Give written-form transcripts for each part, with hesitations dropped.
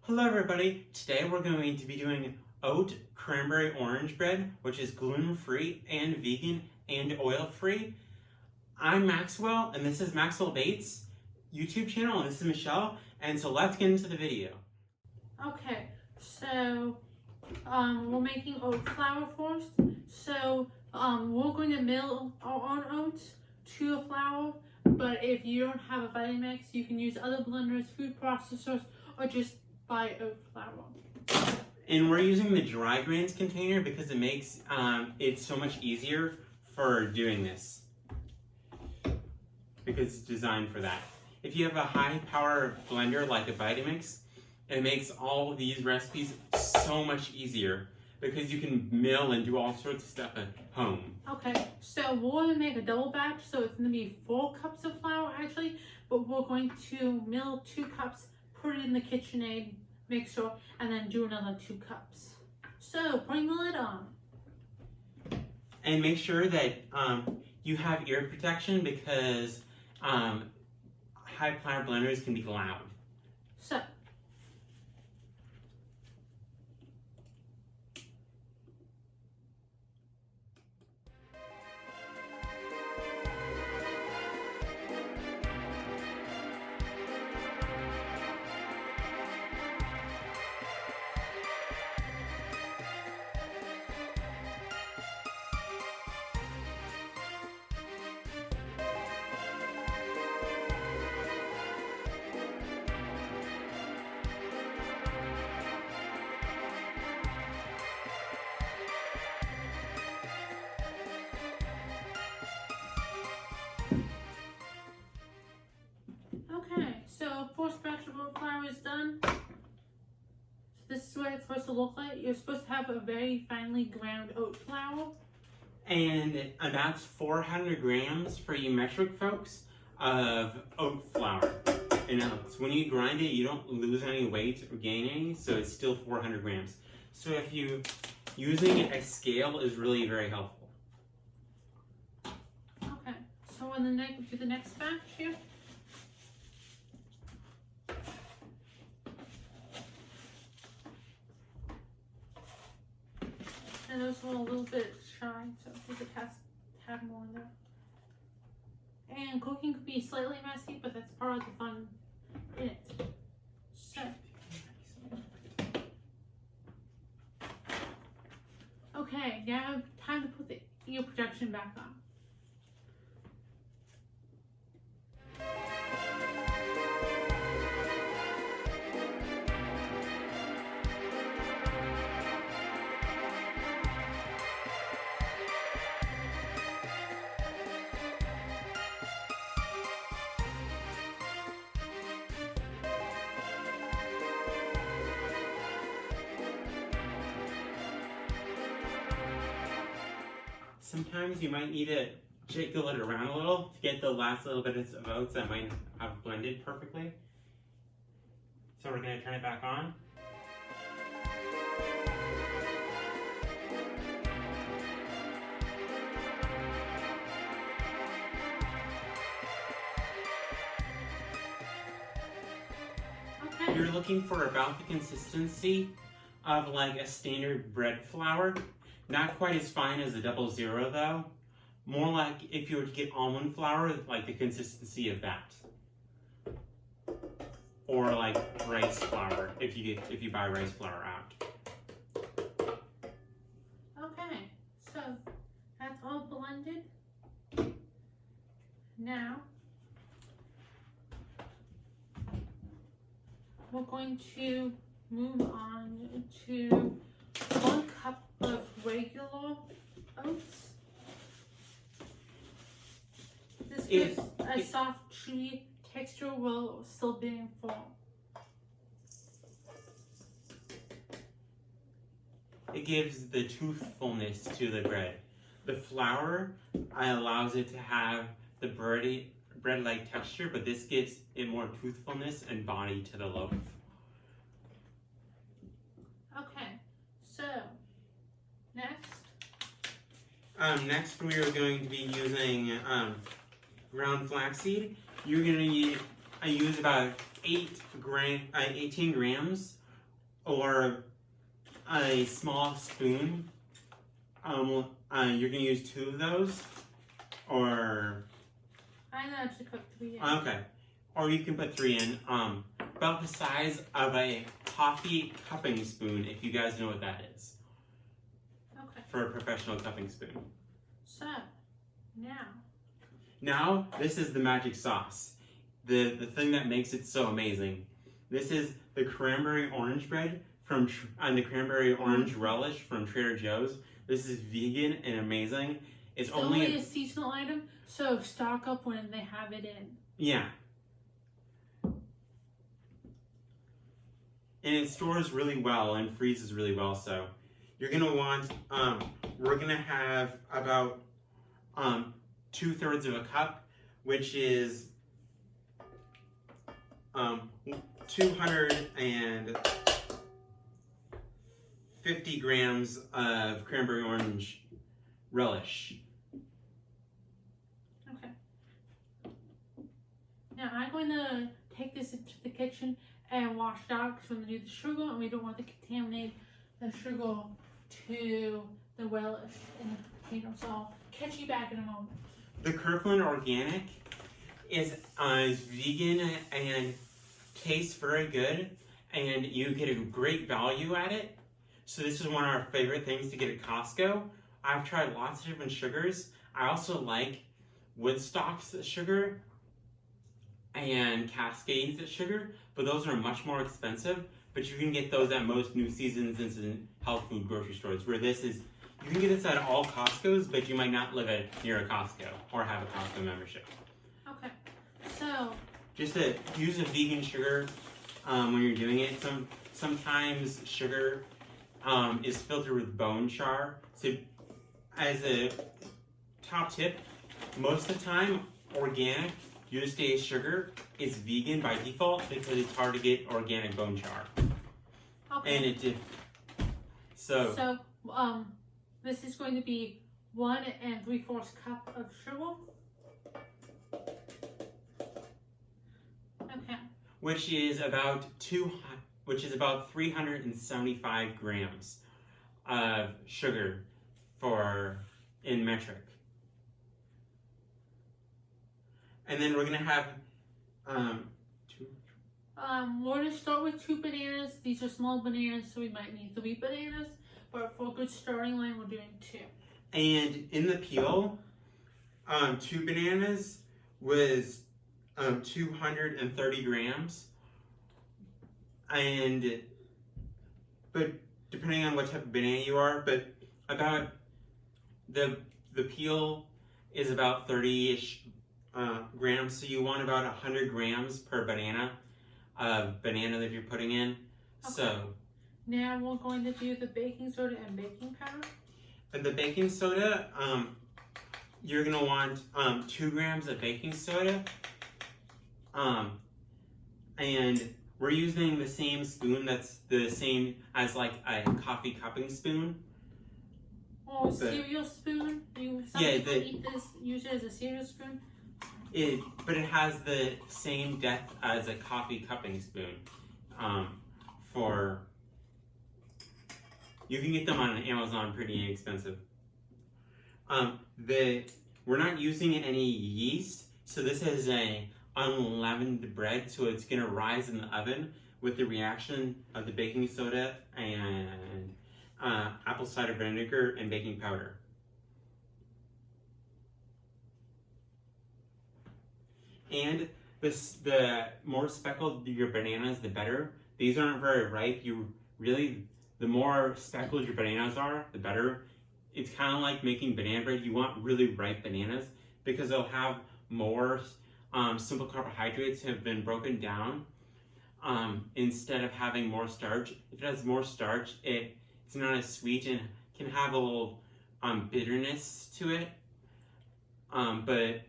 Hello everybody, today we're going to be doing oat cranberry orange bread, which is gluten-free and vegan and oil-free. I'm Maxwell, and this is Maxwell Bates YouTube channel, and this is Michelle, and so let's get into the video. Okay, so we're making oat flour first. So we're going to mill our own oats to a flour, but if you don't have a Vitamix, you can use other blenders, food processors, or just buy oat flour. And we're using the dry grains container because it makes it so much easier for doing this, because it's designed for that. If you have a high power blender like a Vitamix, it makes all of these recipes so much easier because you can mill and do all sorts of stuff at home. Okay, so we're going to make a double batch, so it's going to be 4 cups of flour actually, but we're going to mill 2 cups, put it in the KitchenAid mixer, and then do another 2 cups. So bring the lid on. And make sure that you have ear protection because high power blenders can be loud. So first batch of oat flour is done. So this is what it's supposed to look like. You're supposed to have a very finely ground oat flour. And that's 400 grams for you metric folks of oat flour. And when you grind it, you don't lose any weight or gain any, so it's still 400 grams. So if you using a scale is really very helpful. Okay, so in the do the next batch here. And those are a little bit shy, so we could have more in there. And cooking could be slightly messy, but that's part of the fun in it. So, okay, now time to put the ear protection back on. Sometimes you might need to jiggle it around a little to get the last little bits of oats that might have blended perfectly. So we're going to turn it back on. Okay. You're looking for about the consistency of like a standard bread flour. Not quite as fine as a 00 though. More like if you were to get almond flour, like the consistency of that. Or like rice flour, if you buy rice flour out. Okay, so that's all blended. Now we're going to move on to 1 cup of regular oats. This gives a soft, chewy texture while still being full. It gives the toothfulness to the bread. The flour allows it to have the bread-like texture, but this gives it more toothfulness and body to the loaf. Okay, so next. Next we are going to be using ground flaxseed. You're going to use about 18 grams or a small spoon. You're gonna use 2 of those, or I know to put 3 in. okay, or you can put 3 in. About the size of a coffee cupping spoon, if you guys know what that is. Okay. For a professional cupping spoon. So, now. Now, this is the magic sauce. The thing that makes it so amazing. This is the cranberry orange bread from the cranberry orange relish from Trader Joe's. This is vegan and amazing. It's only a seasonal item, so stock up when they have it in. Yeah. And it stores really well and freezes really well, so you're gonna want, we're gonna have about 2/3 of a cup, which is 250 grams of cranberry orange relish. Okay. Now I'm going to take this into the kitchen and wash it out because we're going to do the sugar and we don't want to contaminate the sugar to the relish in the container. So I'll catch you back in a moment. The Kirkland Organic is vegan and tastes very good, and you get a great value at it. So this is one of our favorite things to get at Costco. I've tried lots of different sugars. I also like Woodstock's sugar and Cascades sugar, but those are much more expensive. But you can get those at most New Seasons and health food grocery stores, where this is, you can get this at all Costco's, but you might not live near a Costco or have a Costco membership. Okay, so just to use a vegan sugar when you're doing it. Sometimes sugar is filtered with bone char. So as a top tip, most of the time organic USDA sugar is vegan by default because it's hard to get organic bone char. okay. And it so this is going to be 1 3/4 cup of sugar. Okay. which is about 375 grams of sugar in metric. And then we're gonna have we're gonna start with 2 bananas. These are small bananas, so we might need 3 bananas. But for a good starting line, we're doing 2. And in the peel, 2 bananas was 230 grams. But depending on what type of banana you are, but about the peel is about 30-ish grams, so you want about 100 grams per banana of banana that you're putting in. Okay. So now we're going to do the baking soda and baking powder. the baking soda, you're gonna want 2 grams of baking soda, and we're using the same spoon that's the same as like a coffee cupping spoon. Or cereal spoon. Some people eat this, use it as a cereal spoon. But it has the same depth as a coffee cupping spoon. You can get them on Amazon pretty inexpensive. We're not using any yeast, so this is a unleavened bread, so it's gonna rise in the oven with the reaction of the baking soda and apple cider vinegar and baking powder. And the more speckled your bananas, the better. These aren't very ripe. The more speckled your bananas are, the better. It's kind of like making banana bread. You want really ripe bananas because they'll have more simple carbohydrates have been broken down instead of having more starch. If it has more starch, it's not as sweet and can have a little bitterness to it. But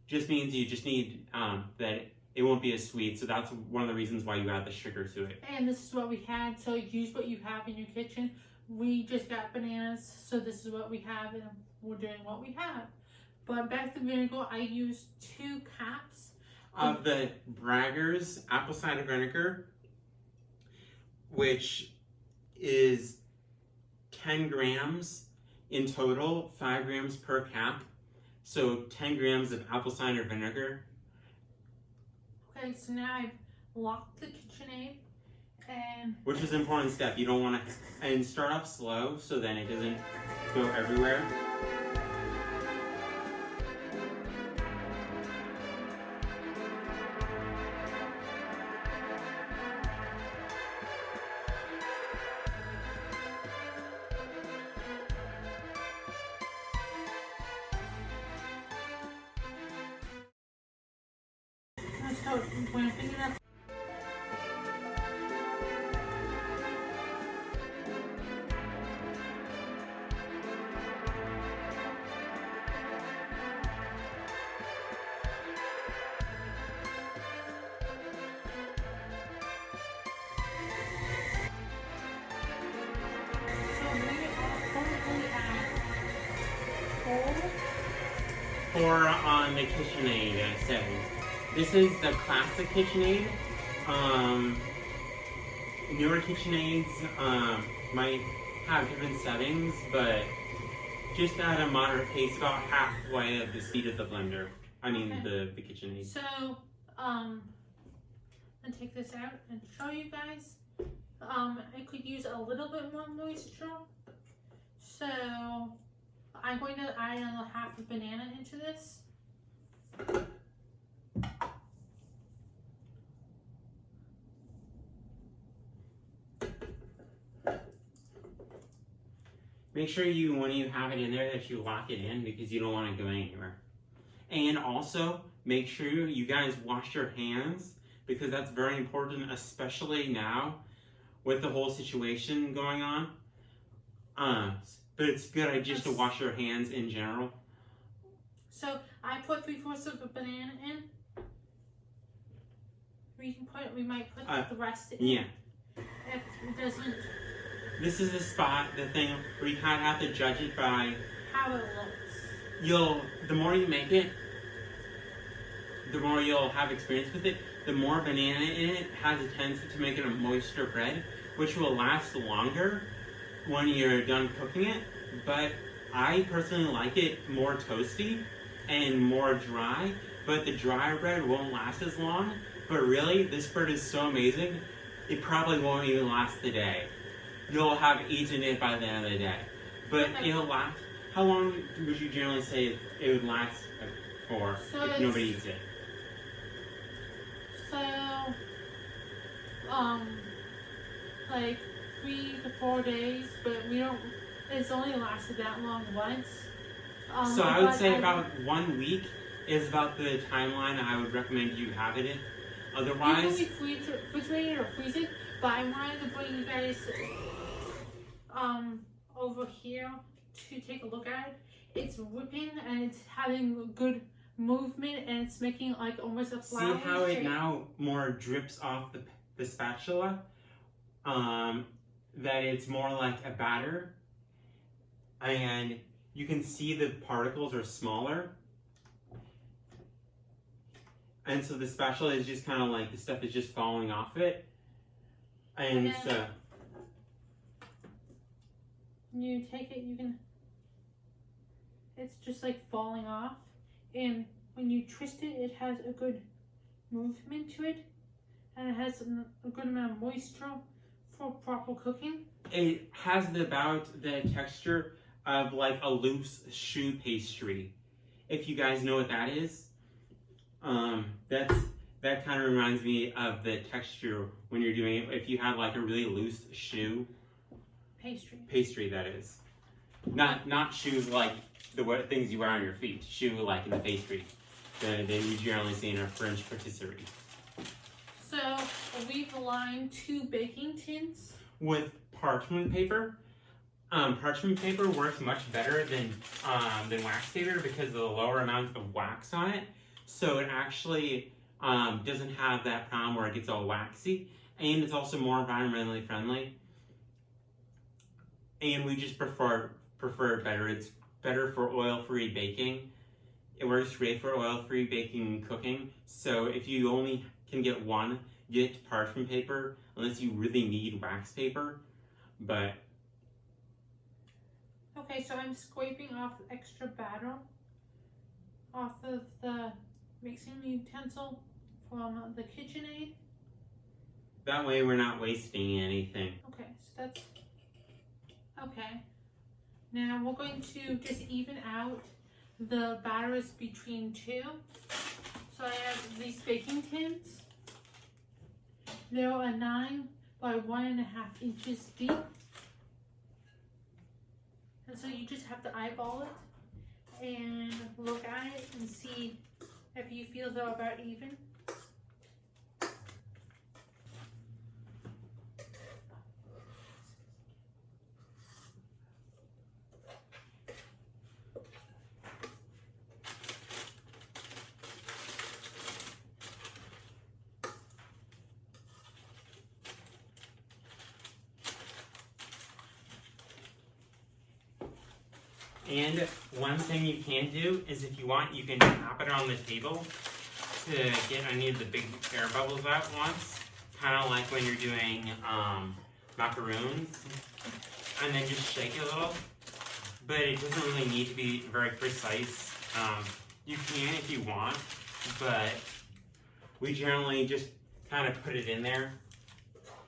just means you just need that it won't be as sweet. So that's one of the reasons why you add the sugar to it. And this is what we had, so use what you have in your kitchen. We just got bananas, so this is what we have, and we're doing what we have. But back to vinegar, I used 2 cups of the Braggers apple cider vinegar, which is 10 grams in total, 5 grams per cap. So 10 grams of apple cider vinegar. Okay, so now I've locked the KitchenAid and... Which is an important step. You don't want to... And start off slow so then it doesn't go everywhere. Let's start ramping it up. For on the KitchenAid settings. This is the classic KitchenAid. Newer KitchenAids might have different settings, but just at a moderate pace, about halfway of the speed of the blender. I mean, Okay. the KitchenAid. So, I'll take this out and show you guys. I could use a little bit more moisture. So, I'm going to add another half a banana into this. Make sure you, when you have it in there, that you lock it in because you don't want it going anywhere. And also, make sure you guys wash your hands because that's very important, especially now with the whole situation going on. But it's good just to wash your hands in general. So I put 3/4 of a banana in. We might put the rest in. Yeah. If it doesn't. This is the thing where you kind of have to judge it by How it looks. The more you make it, the more you'll have experience with it. The more banana in it has a tendency to make it a moister bread, which will last longer when you're done cooking it. But I personally like it more toasty and more dry, but the drier bread won't last as long. But really, this bread is so amazing, it probably won't even last the day. You'll have eaten it by the end of the day. But it'll last. How long would you generally say it would last for if nobody eats it? So, like 3 to 4 days, but we don't. It's only lasted that long once. So I would say about 1 week is about the timeline I would recommend you have it in. Otherwise, you can refrigerate it or freeze it. But I wanted to bring you guys over here to take a look at it. It's whipping and it's having good movement and it's making like almost a flower see how shape. it now more drips off the spatula? That it's more like a batter. And you can see the particles are smaller. And so the spatula is just kind of like, the stuff is just falling off it. And so... You take it, it's just like falling off. And when you twist it, it has a good movement to it. And it has a good amount of moisture for proper cooking. It has about the texture of like a loose choux pastry. If you guys know what that is, that kind of reminds me of the texture when you're doing it. If you have like a really loose choux pastry, that is. Not shoes like the things you wear on your feet. Choux like in the pastry that you generally see in a French patisserie. So we've lined 2 baking tins with parchment paper. Parchment paper works much better than wax paper because of the lower amount of wax on it. So it actually doesn't have that problem where it gets all waxy, and it's also more environmentally friendly. And we just prefer it better. It's better for oil-free baking. It works great for oil-free baking and cooking. So if you only can get one, get parchment paper unless you really need wax paper. but Okay, so I'm scraping off extra batter off of the mixing utensil from the KitchenAid. that way we're not wasting anything. Okay, so that's okay. Now we're going to just even out the batters between two. So I have these baking tins. They're a 9 by 1.5 inches deep. And so you just have to eyeball it and look at it and see if you feel they're about even. And one thing you can do is if you want, you can tap it on the table to get any of the big air bubbles out once. Kind of like when you're doing macaroons. And then just shake it a little. But it doesn't really need to be very precise. You can if you want, but we generally just kind of put it in there.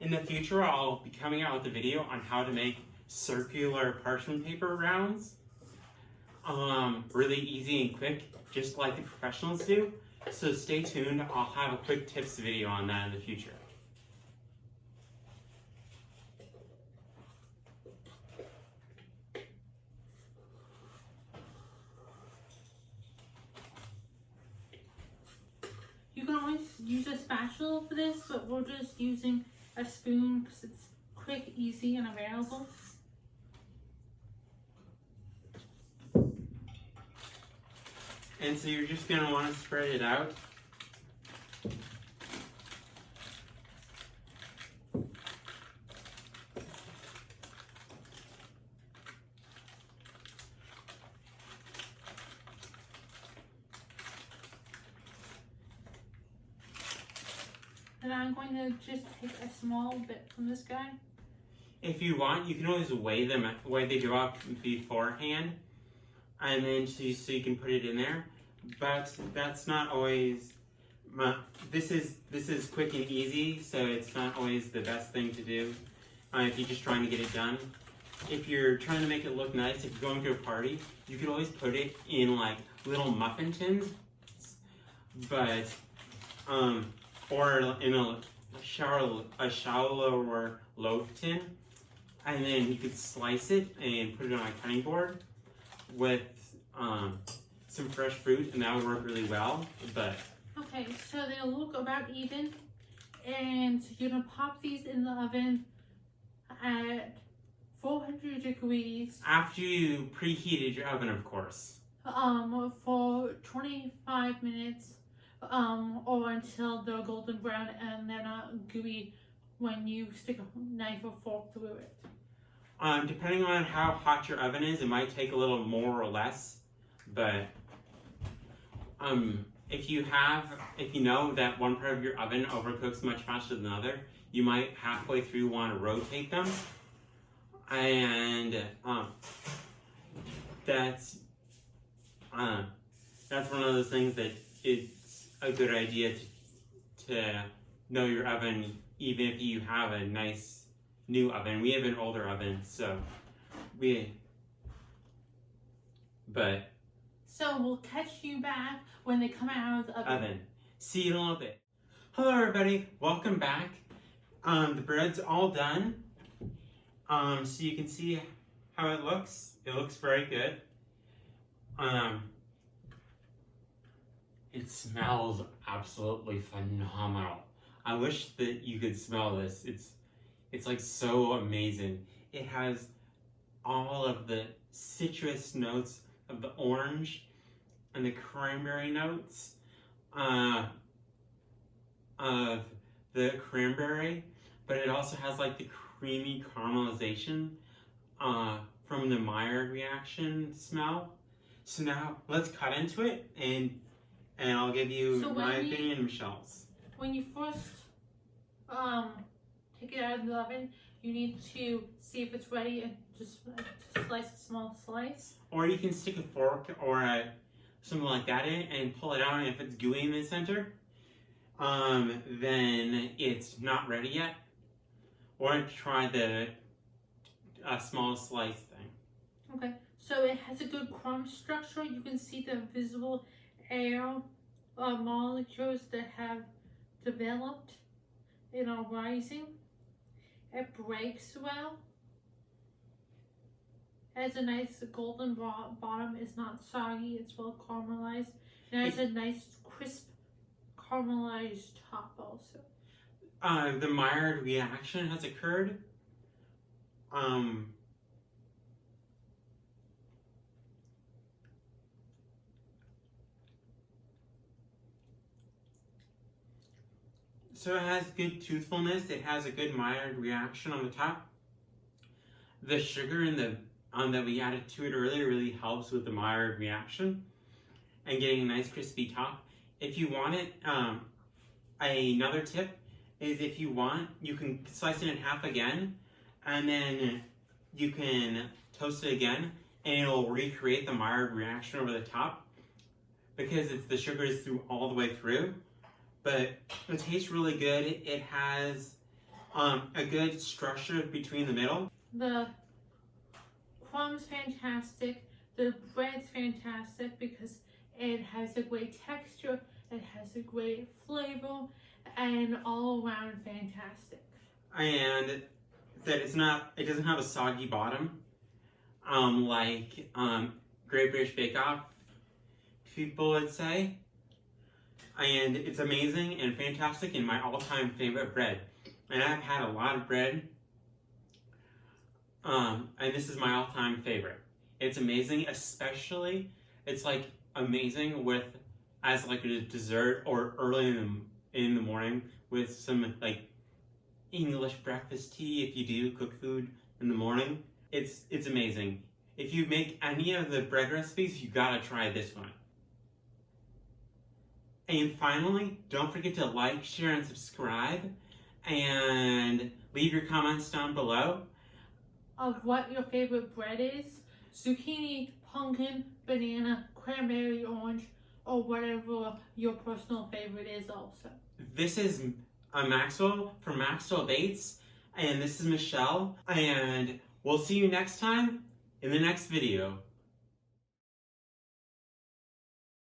In the future, I'll be coming out with a video on how to make circular parchment paper rounds. Really easy and quick, just like the professionals do. So stay tuned, I'll have a quick tips video on that in the future. You can always use a spatula for this, but we're just using a spoon because it's quick, easy, and available. And so you're just going to want to spread it out. And I'm going to just take a small bit from this guy. If you want, you can always weigh they go up beforehand. And then so you can put it in there, but that's not always. This is quick and easy, so it's not always the best thing to do if you're just trying to get it done. If you're trying to make it look nice, if you're going to a party, you could always put it in like little muffin tins, but or in a shallower loaf tin, and then you could slice it and put it on a cutting board with some fresh fruit, and that would work really well. But okay, so they'll look about even, and you're gonna pop these in the oven at 400 degrees. After you preheated your oven, of course. For 25 minutes, or until they're golden brown and they're not gooey when you stick a knife or fork through it. Depending on how hot your oven is, it might take a little more or less. But if you know that one part of your oven overcooks much faster than the other, you might halfway through want to rotate them. And that's one of those things that it's a good idea to know your oven, even if you have a nice new oven. We have an older oven, so So we'll catch you back when they come out of the oven. See you in a little bit. Hello everybody, welcome back. The bread's all done. So you can see how it looks. It looks very good. It smells absolutely phenomenal. I wish that you could smell this. It's like so amazing. It has all of the citrus notes of the orange and the cranberry notes of the cranberry, but it also has like the creamy caramelization from the Maillard reaction smell. So now let's cut into it, and I'll give you my opinion and Michelle's. When you first take it out of the oven, you need to see if it's ready and just slice a small slice. Or you can stick a fork or something like that in and pull it out, and if it's gooey in the center, then it's not ready yet. Or try the small slice thing. Okay, so it has a good crumb structure. You can see the visible air molecules that have developed and are rising. It breaks well. It has a nice golden bottom. It's not soggy. It's well caramelized. And it has a nice crisp caramelized top also. The Maillard reaction has occurred. So it has good toothfulness. It has a good Maillard reaction on the top. The sugar in the that we added to it earlier really helps with the Maillard reaction and getting a nice crispy top. If you want it, another tip is if you want, you can slice it in half again, and then you can toast it again, and it'll recreate the Maillard reaction over the top because the sugar is through all the way through. But it tastes really good. It has a good structure between the middle. The crumb's fantastic. The bread's fantastic because it has a great texture. It has a great flavor, and all around fantastic. And that it doesn't have a soggy bottom, like Great British Bake Off people would say. And it's amazing and fantastic and my all-time favorite bread. And I've had a lot of bread, and this is my all-time favorite. It's amazing, especially it's like amazing with as like a dessert or early in the morning with some like English breakfast tea. If you do cook food in the morning, it's amazing. If you make any of the bread recipes, you gotta try this one. And finally, don't forget to like, share, and subscribe, and leave your comments down below of what your favorite bread is. Zucchini, pumpkin, banana, cranberry, orange, or whatever your personal favorite is also. This is Maxwell from Maxwell Bates, and this is Michelle, and we'll see you next time in the next video.